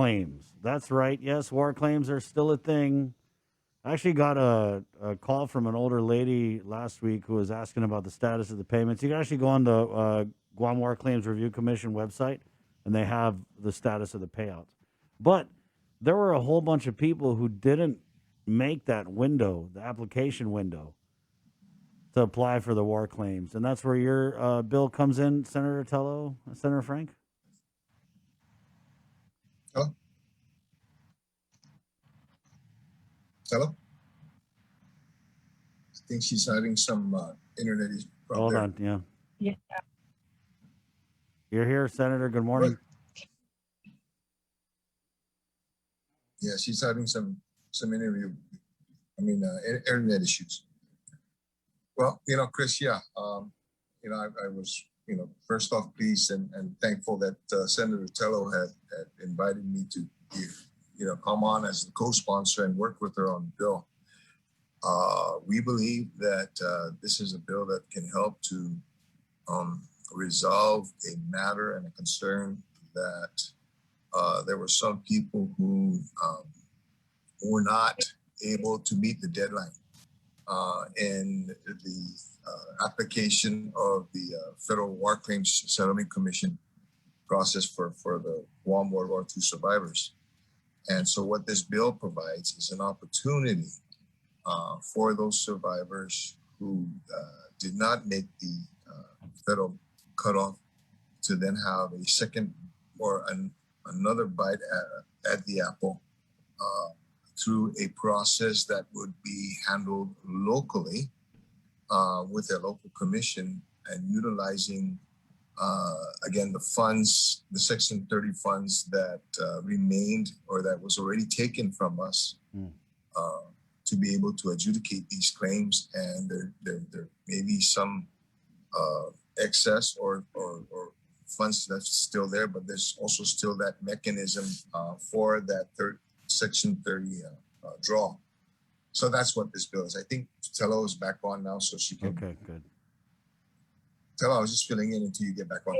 claims. That's right. Yes, war claims are still a thing. I actually got a call from an older lady last week who was asking about the status of the payments. You can actually go on the Guam War Claims Review Commission website, and they have the status of the payouts. But there were a whole bunch of people who didn't make that window, the application window, to apply for the war claims, and that's where your bill comes in, Senator Tello, Senator Frank. Hello? Hello? I think she's having some internet problem. Hold on, yeah. You're here, Senator. Good morning. Yeah, she's having some internet issues. Well, Chris, yeah, I was, first off pleased and thankful that Senator Tello had invited me to, come on as the co-sponsor and work with her on the bill. We believe that this is a bill that can help to resolve a matter and a concern that there were some people who were not able to meet the deadline in the application of the Federal War Claims Settlement Commission process for the Guam World War II survivors. And so what this bill provides is an opportunity for those survivors who did not make the federal cutoff to then have a second or another bite at the apple through a process that would be handled locally with a local commission and utilizing, again, the funds, the Section 30 funds that remained or that was already taken from us to be able to adjudicate these claims. And there may be some excess or funds that's still there, but there's also still that mechanism for that Section 30 draw. So that's what this bill is. I think Tello is back on now, so she can. Okay, good. Tello, I was just filling in until you get back on.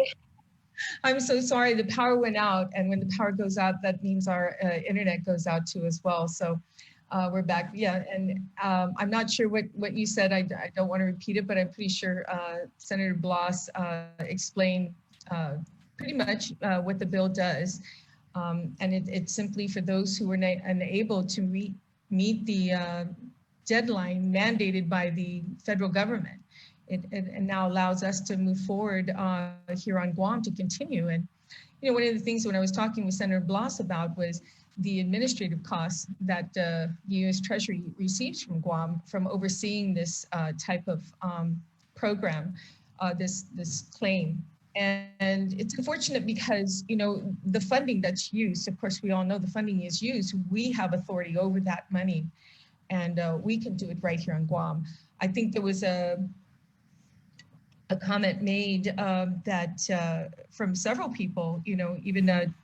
I'm so sorry. The power went out, and when the power goes out, that means our internet goes out too as well. So we're back. Yeah, and I'm not sure what you said. I don't want to repeat it, but I'm pretty sure Senator Blas explained pretty much what the bill does. And it's simply for those who were unable to meet the deadline mandated by the federal government. It now allows us to move forward here on Guam to continue. And one of the things when I was talking with Senator Blas about was the administrative costs that the U.S. Treasury receives from Guam from overseeing this type of program, this claim. And it's unfortunate because, the funding that's used, of course, we all know the funding is used. We have authority over that money, and we can do it right here on Guam. I think there was a comment made that from several people, even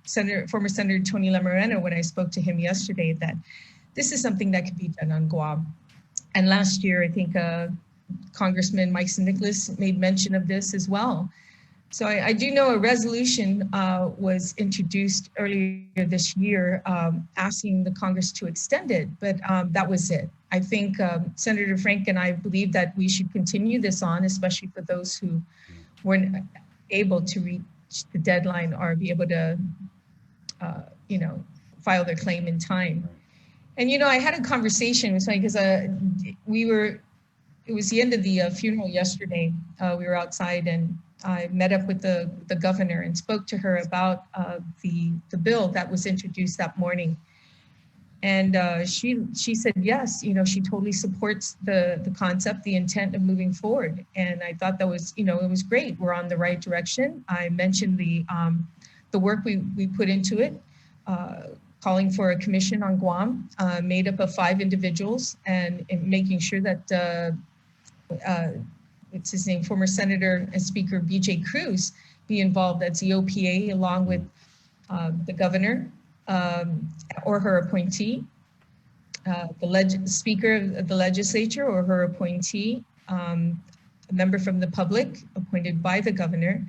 former Senator Tony Lamarena, when I spoke to him yesterday, that this is something that could be done on Guam. And last year, I think Congressman Mike Nicholas made mention of this as well. So I do know a resolution was introduced earlier this year asking the Congress to extend it, but that was it. I think Senator Frank and I believe that we should continue this on, especially for those who weren't able to reach the deadline or be able to, file their claim in time. And, I had a conversation with somebody because it was the end of the funeral yesterday. We were outside and I met up with the governor and spoke to her about the bill that was introduced that morning. And she said, yes, she totally supports the concept, the intent of moving forward. And I thought that was, it was great. We're on the right direction. I mentioned the work we put into it, calling for a commission on Guam, made up of 5 individuals, and making sure that what's his name, former Senator and Speaker B.J. Cruz be involved. That's the OPA, along with the governor or her appointee, the Speaker of the legislature or her appointee, a member from the public appointed by the governor,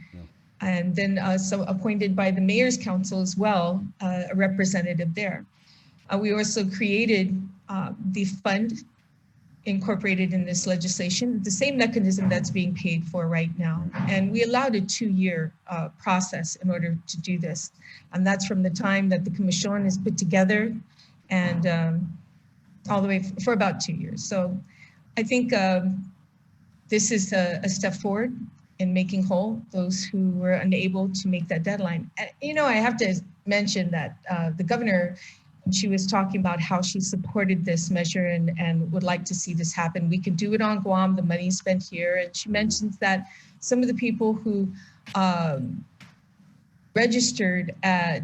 and then so appointed by the Mayor's Council as well, a representative there. We also created the fund incorporated in this legislation, the same mechanism that's being paid for right now. And we allowed a 2-year process in order to do this. And that's from the time that the Commission is put together and all the way for about 2 years. So I think this is a step forward in making whole those who were unable to make that deadline. And, you know, I have to mention that the governor, she was talking about how she supported this measure and would like to see this happen. We can do it on Guam, the money spent here. And she mentions that some of the people who registered at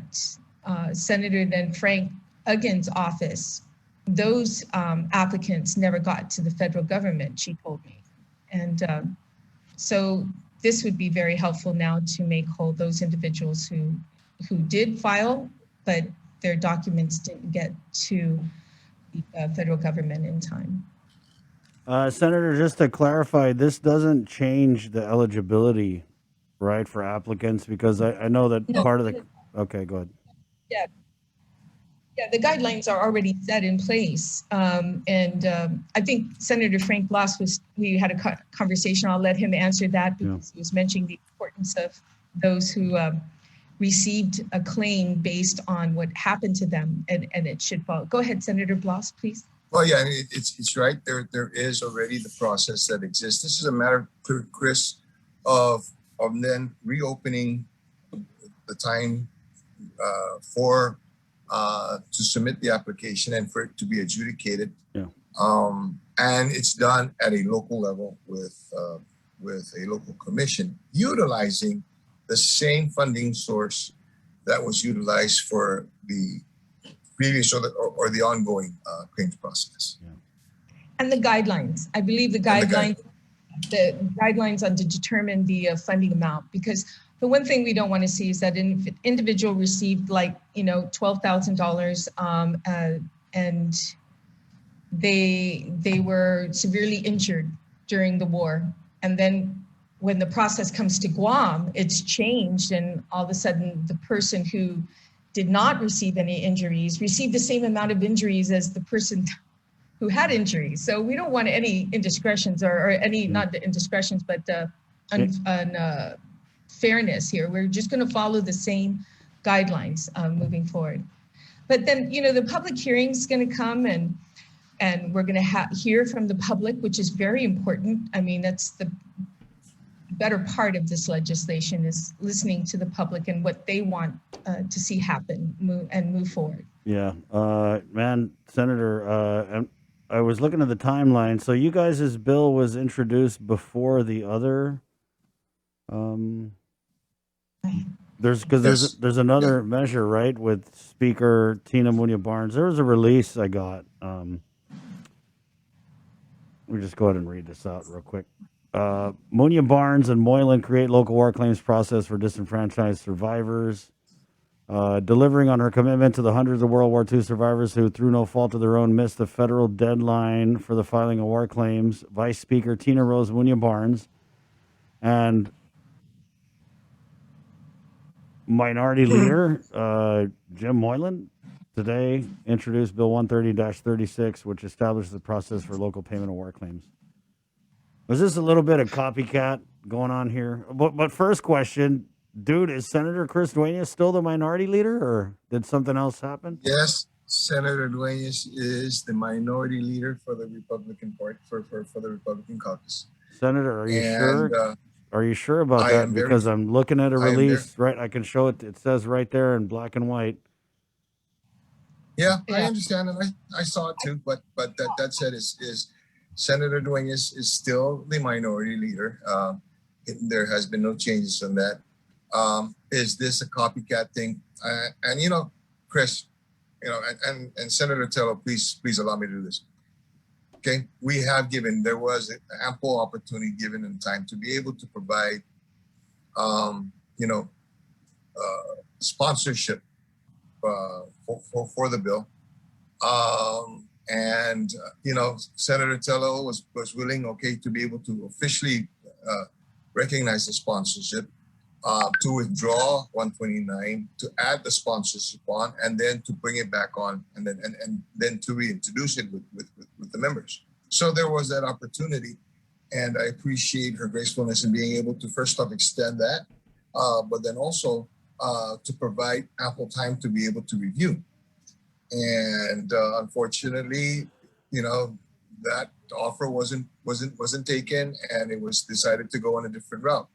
Senator then Frank Ugin's office, those applicants never got to the federal government, she told me. And so this would be very helpful now to make whole those individuals who did file, but their documents didn't get to the federal government in time. Senator, just to clarify, this doesn't change the eligibility, right, for applicants? Because I know that part of the... Okay, go ahead. Yeah, the guidelines are already set in place. I think Senator Frank Blas we had a conversation. I'll let him answer that because he was mentioning the importance of those who received a claim based on what happened to them, and it should follow. Go ahead, Senator Blas, please. Well, yeah, I mean, it's right. There is already the process that exists. This is a matter, Chris, of then reopening the time for to submit the application and for it to be adjudicated. Yeah. And it's done at a local level with a local commission, utilizing the same funding source that was utilized for the previous or the ongoing claims process. Yeah. And the guidelines, I believe the guidelines on to determine the funding amount, because the one thing we don't want to see is that an individual received $12,000 and they were severely injured during the war, and then when the process comes to Guam, it's changed, and all of a sudden the person who did not receive any injuries received the same amount of injuries as the person who had injuries. So we don't want any indiscretions or any, not the indiscretions, but fairness here. We're just going to follow the same guidelines moving forward. But then, the public hearing is going to come and we're going to hear from the public, which is very important. I mean, that's the better part of this legislation, is listening to the public and what they want to see happen and move forward. Yeah, man, Senator, I was looking at the timeline. So you guys' bill was introduced before the other. There's another measure, right, with Speaker Tina Munoz Barnes. There was a release I got. Let me just go ahead and read this out real quick. Munoz Barnes and Moylan create local war claims process for disenfranchised survivors. Delivering on her commitment to the hundreds of World War II survivors who, through no fault of their own, missed the federal deadline for the filing of war claims, Vice Speaker Tina Rose Munoz Barnes and Minority Leader Jim Moylan today introduced Bill 130-36, which establishes the process for local payment of war claims. Was this a little bit of copycat going on here? But first question, dude, is Senator Chris Duenas still the minority leader, or did something else happen? Yes, Senator Duenas is the minority leader for the Republican Party, for the Republican caucus. Senator, are you sure? Are you sure about that? Because I'm looking at a release, right? I can show it. It says right there in black and white. Yeah, I understand, and I saw it too. But that said, is Senator Duenas is still the minority leader. There has been no changes on that. Is this a copycat thing? And Chris, and Senator Telo, please allow me to do this. Okay, there was an ample opportunity given in time to be able to provide, sponsorship for the bill. Senator Telo was willing, to be able to officially recognize the sponsorship. to withdraw 129, to add the sponsorship on, and then to bring it back on, and then to reintroduce it with the members. So there was that opportunity, and I appreciate her gracefulness in being able to first off extend that, but then also to provide ample time to be able to review. And unfortunately, that offer wasn't taken, and it was decided to go on a different route.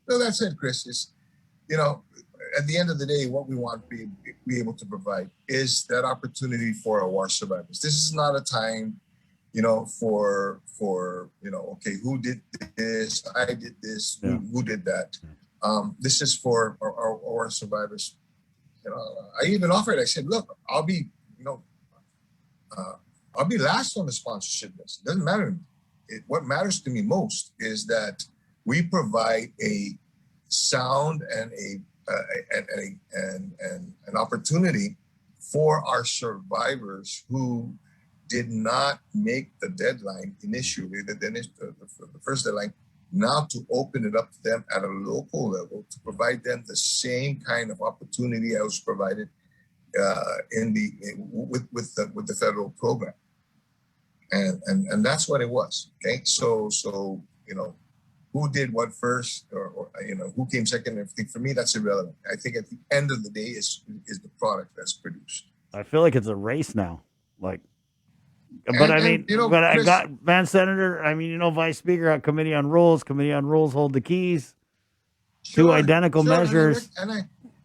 So that's it, Chris. Is at the end of the day, what we want to be able to provide is that opportunity for our war survivors. This is not a time, for okay, who did this? I did this. Yeah. Who did that? This is for our war survivors. I even offered. I said, look, I'll be last on the sponsorship list. Doesn't matter to me. What matters to me most is that we provide a sound and an opportunity for our survivors who did not make the deadline initially, the first deadline, now to open it up to them at a local level, to provide them the same kind of opportunity I was provided with the federal program, and that's what it was. Okay, so who did what first, or who came second, and everything, for me, that's irrelevant. I think at the end of the day is the product that's produced. I feel like it's a race now. But I Chris, got, man, Senator, Vice Speaker, Committee on Rules hold the keys. Two identical measures.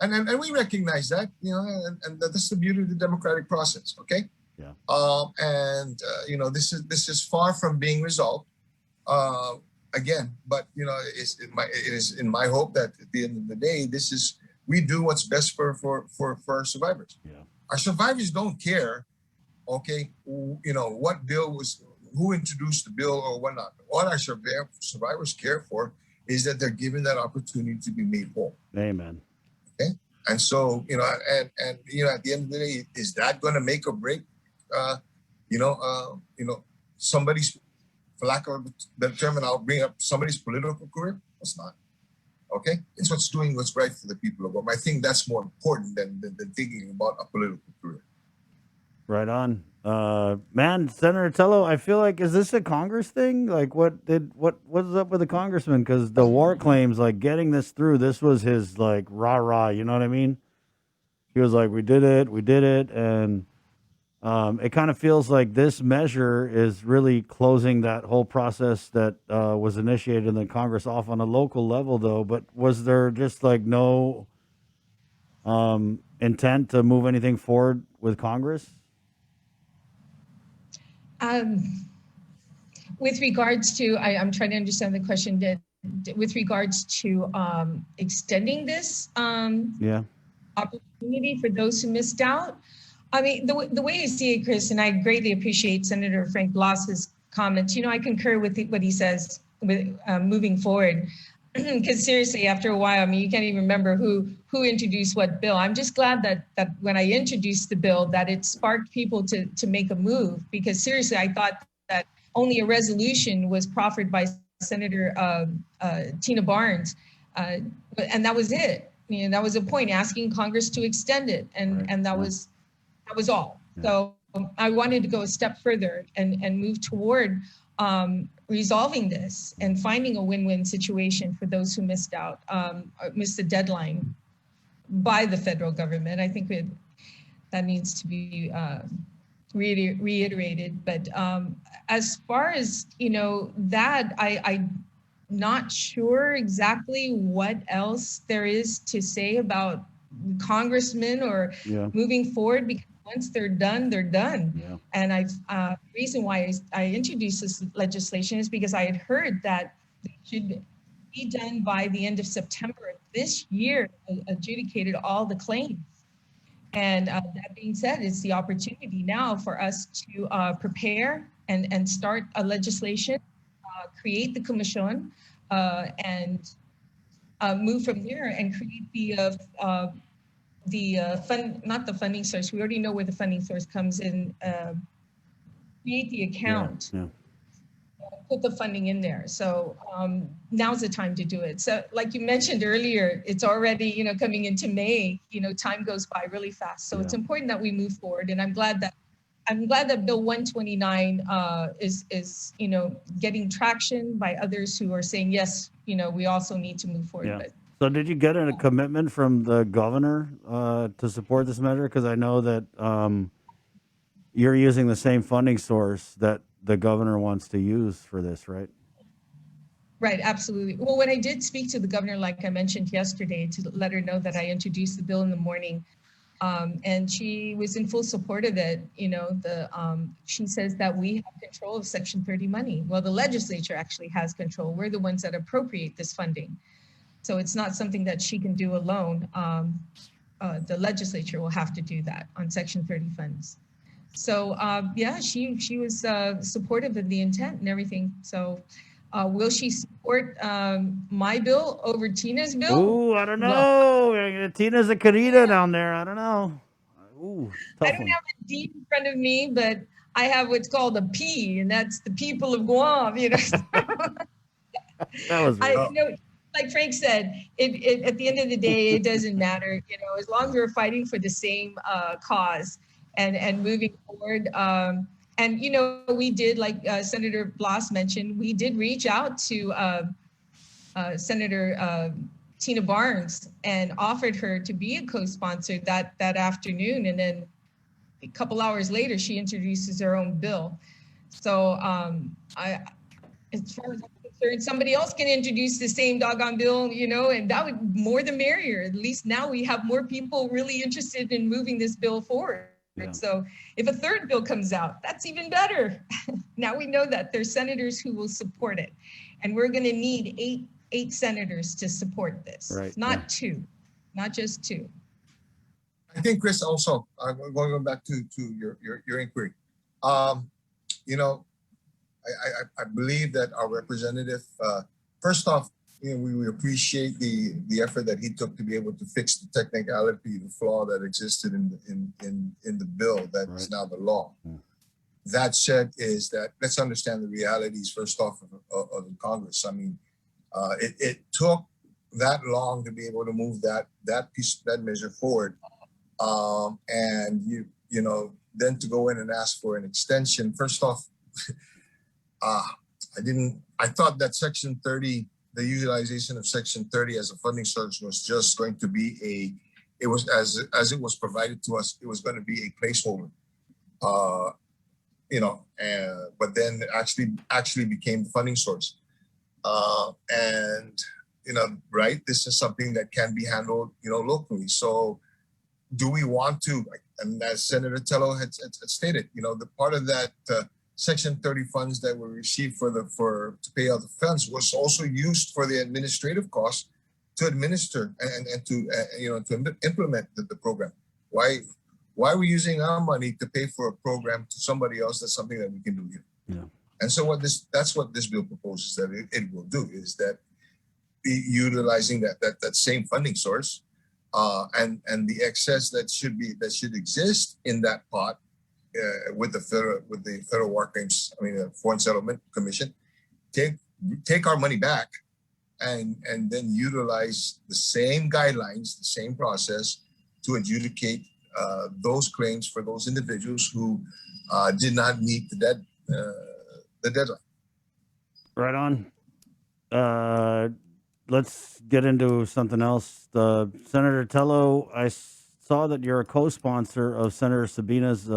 And we recognize that, and that's the beauty of the democratic process. Okay. Yeah. This is far from being resolved. Again, but it is in my hope that at the end of the day, we do what's best for our survivors. Yeah. Our survivors don't care, okay, what bill who introduced the bill or whatnot. What our survivors care for is that they're given that opportunity to be made whole. Amen. Okay, and so at the end of the day, is that going to make or break somebody's, for lack of a better term, and I'll bring up somebody's political career? It's not. Okay? It's doing what's right for the people of Guam. I think that's more important than thinking about a political career. Right on. Man, Senator Telo, I feel like, is this a Congress thing? Like, what's up with the congressman? Because the war claims, like, getting this through, this was his, like, rah-rah, you know what I mean? He was like, we did it, and it kind of feels like this measure is really closing that whole process that was initiated in the Congress off on a local level, though. But was there just like no intent to move anything forward with Congress? With regards to, I'm trying to understand the question. With regards to extending this opportunity for those who missed out. I mean, the way you see it, Chris, and I greatly appreciate Senator Frank Blas's comments. I concur with what he says with moving forward. Because seriously, after a while, you can't even remember who introduced what bill. I'm just glad that when I introduced the bill, that it sparked people to make a move. Because seriously, I thought that only a resolution was proffered by Senator Tina Barnes, and that was it. That was a point, asking Congress to extend it, and that was all. Yeah. So I wanted to go a step further and move toward resolving this and finding a win-win situation for those who missed the deadline by the federal government. I think that needs to be reiterated. But as far as, that, I'm not sure exactly what else there is to say about congressmen or moving forward, because once they're done, they're done. Yeah. And the reason why I introduced this legislation is because I had heard that it should be done by the end of September this year, adjudicated all the claims. And that being said, it's the opportunity now for us to prepare and start a legislation, create the commission, and move from there and create not the funding source. We already know where the funding source comes in. Create the account. Yeah. put the funding in there. So now's the time to do it. So like you mentioned earlier, it's already, coming into May, time goes by really fast. So it's important that we move forward. And I'm glad that Bill 129 is getting traction by others who are saying, yes, we also need to move forward. Yeah. But So did you get a commitment from the governor to support this measure? Because I know that you're using the same funding source that the governor wants to use for this, right? Right, absolutely. Well, when I did speak to the governor, like I mentioned yesterday, to let her know that I introduced the bill in the morning, and she was in full support of it. She says that we have control of Section 30 money. Well, the legislature actually has control. We're the ones that appropriate this funding. So it's not something that she can do alone. The legislature will have to do that on Section 30 funds. So yeah, she was supportive of the intent and everything. So will she support my bill over Tina's bill? Ooh, I don't Well, know. Tina's a querida down there. I don't know. Ooh, I tough don't one. have a D in front of me, but I have what's called a P, and that's the people of Guam. That was weird. Like Frank said, it at the end of the day, it doesn't matter. As long as we're fighting for the same cause and moving forward. And we did, like Senator Blas mentioned, we did reach out to Senator Tina Barnes and offered her to be a co-sponsor that afternoon, and then a couple hours later, she introduces her own bill. So as far as I'm concerned, somebody else can introduce the same doggone bill, and that would more the merrier. At least now we have more people really interested in moving this bill forward. Yeah. So if a third bill comes out, that's even better. Now we know that there's senators who will support it, and we're going to need eight senators to support this. Right. Not two, not just two. I think, Chris, also going back to your inquiry. I believe that our representative, first off, we appreciate the effort that he took to be able to fix the technicality, the flaw that existed in the bill that is now the law. That said, is that let's understand the realities first off of the Congress. I mean, it took that long to be able to move that measure forward, and then to go in and ask for an extension. First off. I thought that Section 30, the utilization of Section 30 as a funding source was just going to be it was as it was provided to us, it was going to be a placeholder. But then actually became the funding source. This is something that can be handled, locally. So do we want to, and as Senator Telo had stated, the part of that Section 30 funds that were received to pay out the funds was also used for the administrative costs to administer and to implement the program. Why are we using our money to pay for a program to somebody else? That's something that we can do here. Yeah. And so that's what this bill proposes that it will do, is that be utilizing that same funding source, and the excess that should exist in that pot. With the federal war claims, the Foreign Settlement Commission, take our money back, and then utilize the same guidelines, the same process to adjudicate those claims for those individuals who did not meet the deadline. Right on. Let's get into something else. Senator Telo, I saw that you're a co-sponsor of Senator Sabina's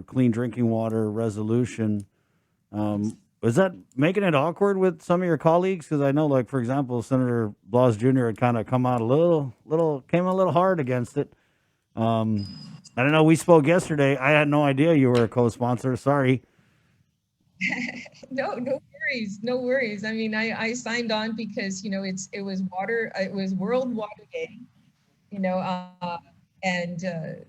clean drinking water resolution. Was that making it awkward with some of your colleagues? Because I know, like, for example, Senator Blas Jr. had kind of come out came a little hard against it. I don't know. We spoke yesterday. I had no idea you were a co-sponsor. Sorry. No worries. No worries. I signed on because, it was World Water Day, and the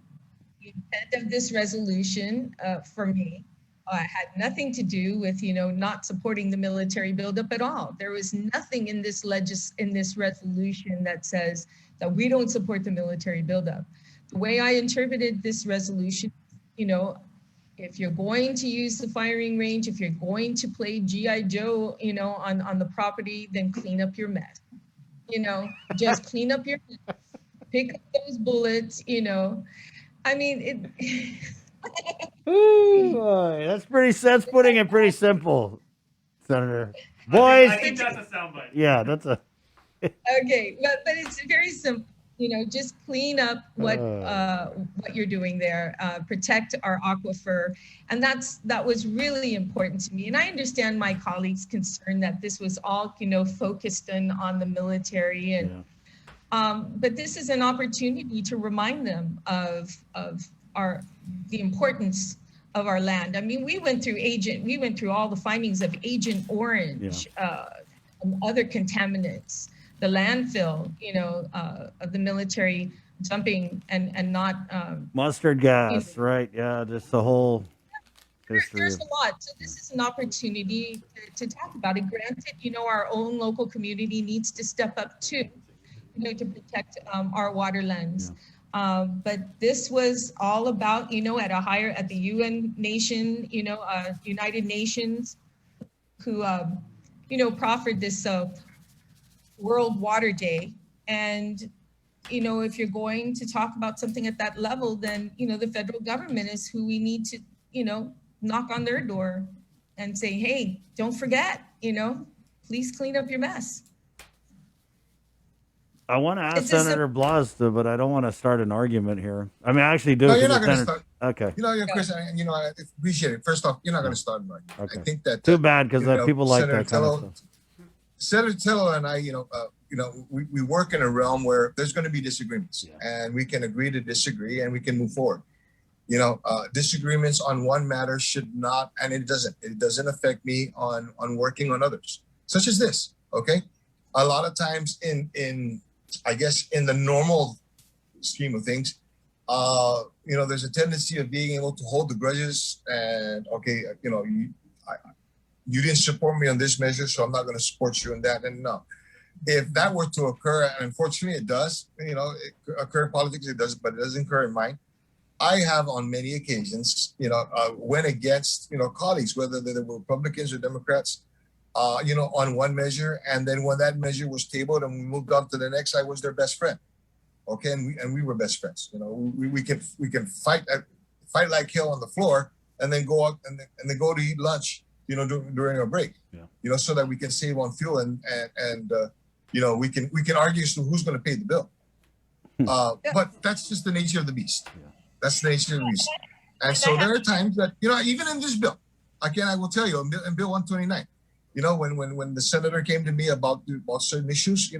intent of this resolution for me had nothing to do with, not supporting the military buildup at all. There was nothing in this resolution that says that we don't support the military buildup. The way I interpreted this resolution, if you're going to use the firing range, if you're going to play GI Joe, on the property, then clean up your mess. Just clean up your mess, pick up those bullets. I mean, it. Ooh, boy, that's putting it pretty simple, Senator. I Boys, think that's a soundbite. yeah, that's a Okay, but it's very simple. Just clean up what you're doing there. Protect our aquifer, and that was really important to me. And I understand my colleagues' concern that this was all focused on the military, and but this is an opportunity to remind them of the importance of our land. I mean, we went through all the findings of Agent Orange, and other contaminants, the landfill, of the military dumping and not mustard gas, right? Yeah, just the whole history. There's a lot. So this is an opportunity to talk about it. Granted, our own local community needs to step up too, to protect our waterlands. But this was all about, at the UN nation, United Nations, who, proffered this World Water Day. And, if you're going to talk about something at that level, then, the federal government is who we need to, knock on their door and say, hey, don't forget, please clean up your mess. I want to ask Senator Blas, but I don't want to start an argument here. I mean, I actually do. No, you're not going to start. Okay. Chris, I appreciate it. First off, you're not going to start an argument. Okay. I think that too bad, because people like Senator that kind of stuff. Senator Telo and I, we work in a realm where there's going to be disagreements, and we can agree to disagree, and we can move forward. Disagreements on one matter should not, and it doesn't affect me on working on others, such as this. Okay, a lot of times in I guess in the normal scheme of things, there's a tendency of being able to hold the grudges and, okay, you didn't support me on this measure, so I'm not going to support you in that. And no, if that were to occur, and unfortunately it does, it occur in politics, it does, but it doesn't occur in mine. I have on many occasions, went against, colleagues, whether they were Republicans or Democrats, on one measure, and then when that measure was tabled and we moved on to the next, I was their best friend. Okay, and we were best friends. We can fight like hell on the floor, and then go up and then go to eat lunch, during a break. So that we can save on fuel and we can argue as to who's going to pay the bill. But that's just the nature of the beast. That's the nature of the beast. And so there are times that even in this bill, again, I will tell you, in Bill 129. When the senator came to me about certain issues,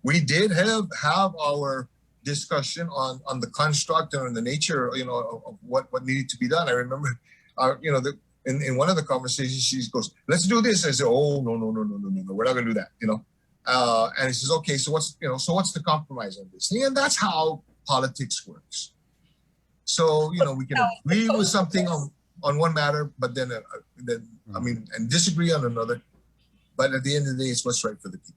we did have our discussion on the construct and on the nature, of what needed to be done. I remember, in one of the conversations, she goes, "Let's do this." I said, "Oh, no, we're not gonna do that," And he says, "Okay, so what's the compromise on this?" And that's how politics works. So we can agree with something on one matter, but then and disagree on another. But at the end of the day, it's what's right for the people.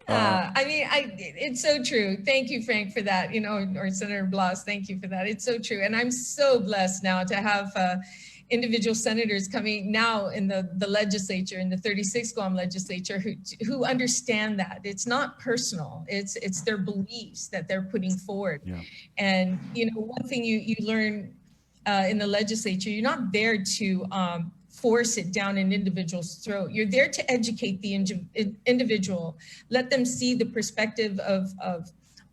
It's so true. Thank you, Frank, for that. Or Senator Blas, thank you for that. It's so true, and I'm so blessed now to have individual senators coming now in the legislature, in the 36th Guam legislature, who understand that it's not personal. It's their beliefs that they're putting forward. And one thing you learn in the legislature, you're not there to force it down an individual's throat. You're there to educate the individual, let them see the perspective of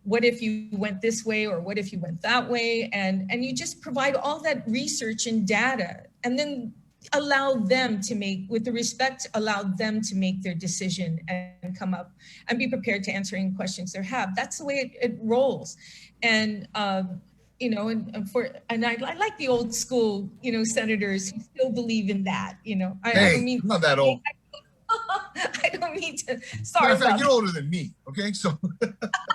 what if you went this way or what if you went that way, and you just provide all that research and data, and then allow them to make their decision and come up and be prepared to answer any questions they have. That's the way it rolls. And and I like the old school, senators who still believe in that. I don't mean, I'm not that old. I don't mean to. Sorry, in fact, you're older than me. Okay, so.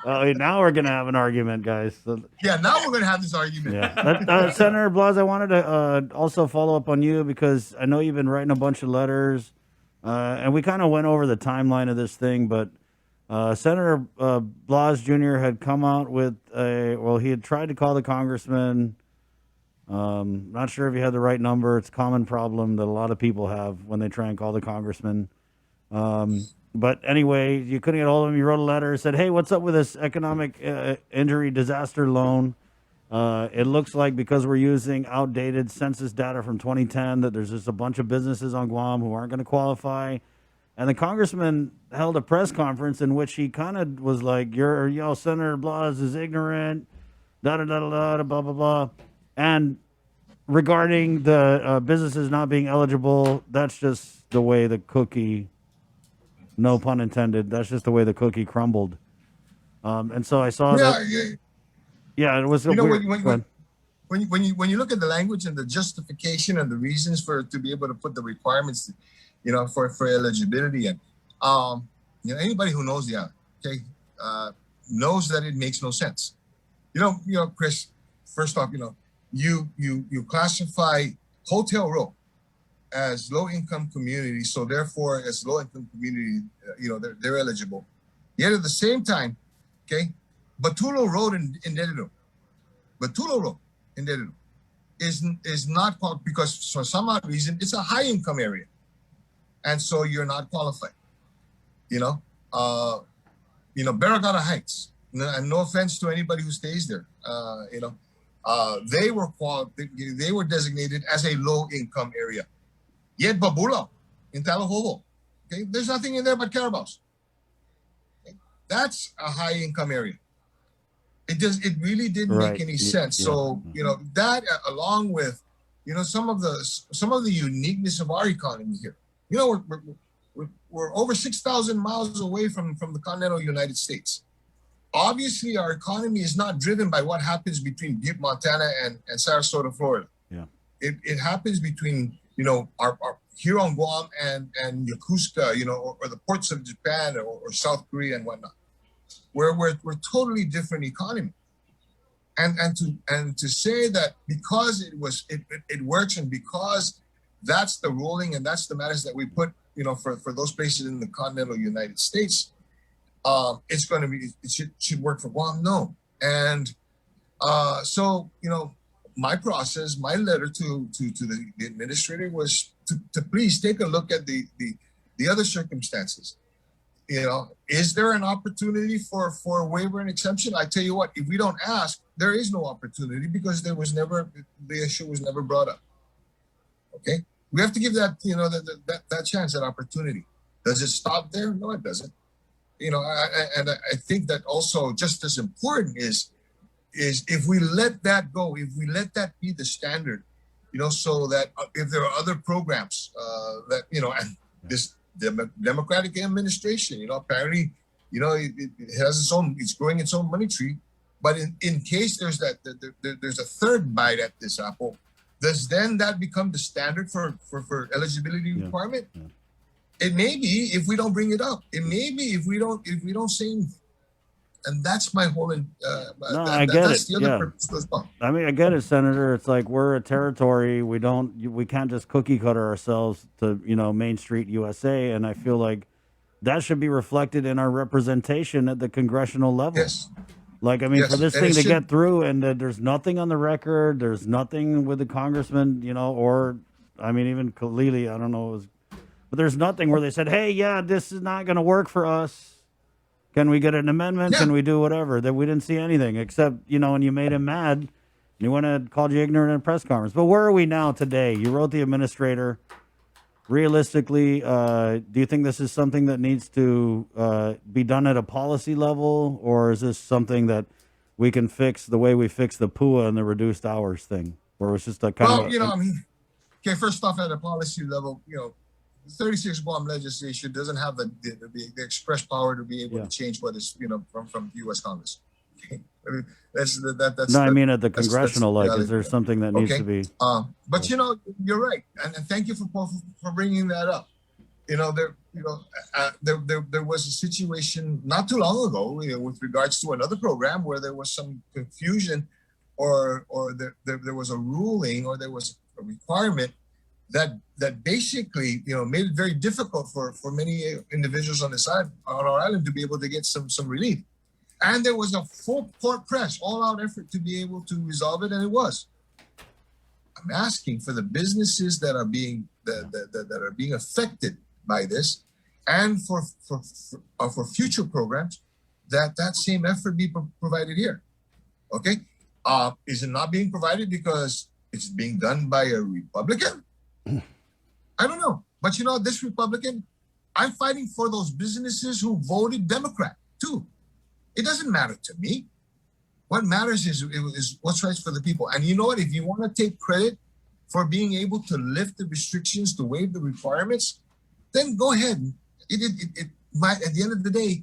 Now we're gonna have an argument, guys. Yeah, now we're gonna have this argument. Yeah, Senator Blas, I wanted to also follow up on you because I know you've been writing a bunch of letters, and we kind of went over the timeline of this thing, but. Senator Blas Jr. had come out with he had tried to call the congressman Not sure if you had the right number. It's a common problem that a lot of people have when they try and call the congressman. But anyway, you couldn't get hold of him. You wrote a letter, said, "Hey, what's up with this economic injury disaster loan? It looks like because we're using outdated census data from 2010 that there's just a bunch of businesses on Guam who aren't going to qualify." And the congressman held a press conference in which he kind of was like, Senator Blas is ignorant, da da da da da, blah blah blah." And regarding the businesses not being eligible, that's just the way the cookie, no pun intended, that's just the way the cookie crumbled. And so I saw Yeah, that. yeah. Yeah, it was a You know, weird. when you look at the language and the justification and the reasons for to be able to put the requirements, for eligibility, and anybody who knows the island, okay, knows that it makes no sense. Chris. First off, you classify Hotel Row as low income community, so therefore as low income community, they're eligible. Yet at the same time, okay, Batulo Road in Dedito, is not qualified because for some odd reason it's a high income area, and so you're not qualified. Barragata Heights, and no offense to anybody who stays there, they were designated as a low income area. Yet Babulao in Talo, okay, there's nothing in there but Carabaos. Okay? That's a high income area. It really didn't make any sense. Yeah. So that along with some of the uniqueness of our economy here. We're over 6,000 miles away from the continental United States. Obviously, our economy is not driven by what happens between Butte, Montana, and Sarasota, Florida. Yeah, it happens between our here on Guam and Yokosuka, or the ports of Japan or South Korea and whatnot, where we're totally different economy. And to say that because it works and because that's the ruling and that's the matters that we put for those places in the continental United States. It's going to be, it should work for Guam. No. And so, my process, my letter to the administrator was to please take a look at the other circumstances. Is there an opportunity for a waiver and exemption? I tell you what, if we don't ask, there is no opportunity because the issue was never brought up. Okay. We have to give that, that chance, that opportunity. Does it stop there? No, it doesn't. I think that also just as important is if we let that go, if we let that be the standard, so that if there are other programs that, and this Democratic administration, apparently, it has its own, it's growing its own money tree. But in case there's there's a third bite at this apple, does then that become the standard for eligibility requirement? Yeah. It may be if we don't bring it up. It may be if we don't say anything. And that's my whole. I get it. The other purpose as well. I mean, I get it, Senator. It's like we're a territory. We can't just cookie cutter ourselves to Main Street USA. And I feel like that should be reflected in our representation at the congressional level. Yes. Like, I mean, for this thing to get through, and there's nothing on the record. There's nothing with the congressman, or I mean, even Kalili. I don't know. But there's nothing where they said, "Hey, yeah, this is not going to work for us. Can we get an amendment? Yeah. Can we do whatever?" That we didn't see anything except, when you made him mad, he went and called you ignorant in a press conference. But where are we now today? You wrote the administrator. Realistically, do you think this is something that needs to be done at a policy level, or is this something that we can fix the way we fix the PUA and the reduced hours thing, where it's just a kind of... okay, first off, at a policy level, the 36 Guam legislation doesn't have the express power to be able to change what is, from the U.S. Congress. Okay? I mean, I mean at the congressional, is there something that needs to be? But you're right, and thank you for bringing that up. There was a situation not too long ago, with regards to another program where there was some confusion, or there was a ruling, or there was a requirement that basically made it very difficult for many individuals on our island to be able to get some relief. And there was a full court press, all-out effort to be able to resolve it, and it was. I'm asking for the businesses that are being that are being affected by this, and for future programs, that same effort be provided here. Okay, is it not being provided because it's being done by a Republican? I don't know, but you know, this Republican, I'm fighting for those businesses who voted Democrat too. It doesn't matter to me. What matters is what's right for the people. And you know what? If you want to take credit for being able to lift the restrictions, to waive the requirements, then go ahead. It might, at the end of the day,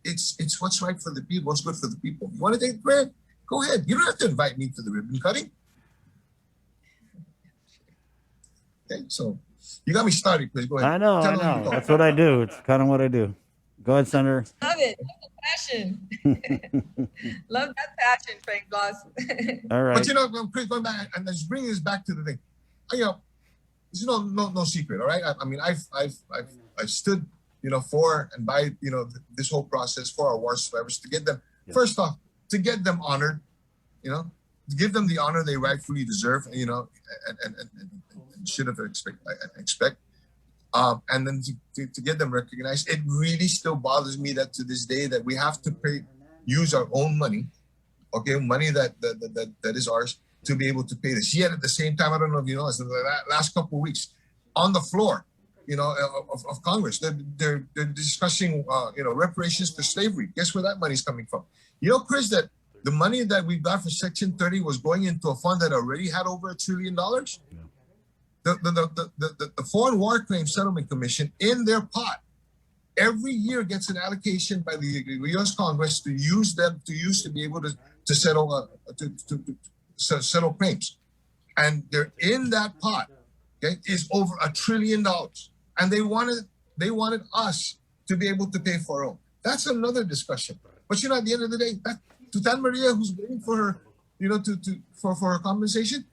it's what's right for the people, what's good for the people. You want to take credit? Go ahead. You don't have to invite me to the ribbon cutting. Okay, so you got me started, please. Go ahead. I know. That's what I do. It's kind of what I do. Go ahead, Senator. Love it. Love the passion. Love that passion, Frank Blas. All right. But you know, Chris, going back and just bringing this back to the thing, you know, it's no secret. All right. I mean, I've stood, you know, for and by, you know, this whole process for our war survivors, to get them, first off, to get them honored, you know, to give them the honor they rightfully deserve, you know, and should have expect. And then to get them recognized. It really still bothers me that to this day that we have to use our own money, okay, money that is ours, to be able to pay this. Yet at the same time, I don't know if you know, the last couple of weeks on the floor, you know, of Congress, they're discussing, you know, reparations for slavery. Guess where that money's coming from? You know, Chris, that the money that we got for Section 30 was going into a fund that already had over $1 trillion. The Foreign War Claims Settlement Commission, in their pot, every year gets an allocation by the U.S. Congress to use to be able to settle settle claims, and they're in that pot. Okay, is over $1 trillion, and they wanted us to be able to pay for our own. That's another discussion. But you know, at the end of the day, to Tan Maria, who's waiting for her, you know, for her compensation.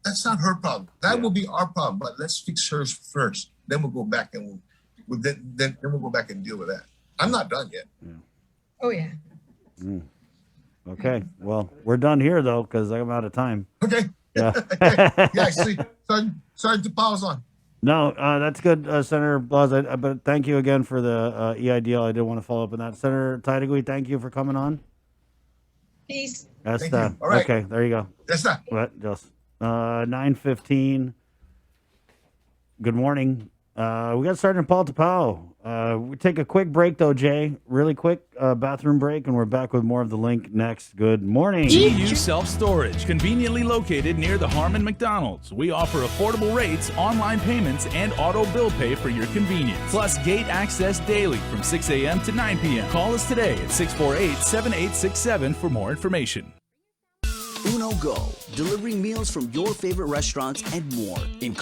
That's not her problem. That will be our problem. But let's fix hers first. Then we'll go back and we'll go back and deal with that. I'm not done yet. Yeah. Oh yeah. Okay. Well, we're done here though, because I'm out of time. Okay. Yeah. Yeah. I see. Sorry to pause on. No, that's good, Senator Blas. But thank you again for the EIDL. I did want to follow up on that. Senator Taitague, thank you for coming on. Peace. That's Thank you. All right. Okay. There you go. That's that. What? Just 9:15. Good morning. We got Sergeant Paul Tapao. We take a quick break though, Jay. Really quick bathroom break, and we're back with more of the link next. Good morning. GU Self-Storage, conveniently located near the Harmon McDonald's. We offer affordable rates, online payments, and auto bill pay for your convenience. Plus gate access daily from 6 a.m. to 9 p.m. Call us today at 648-7867 for more information. Uno Go, delivering meals from your favorite restaurants and more.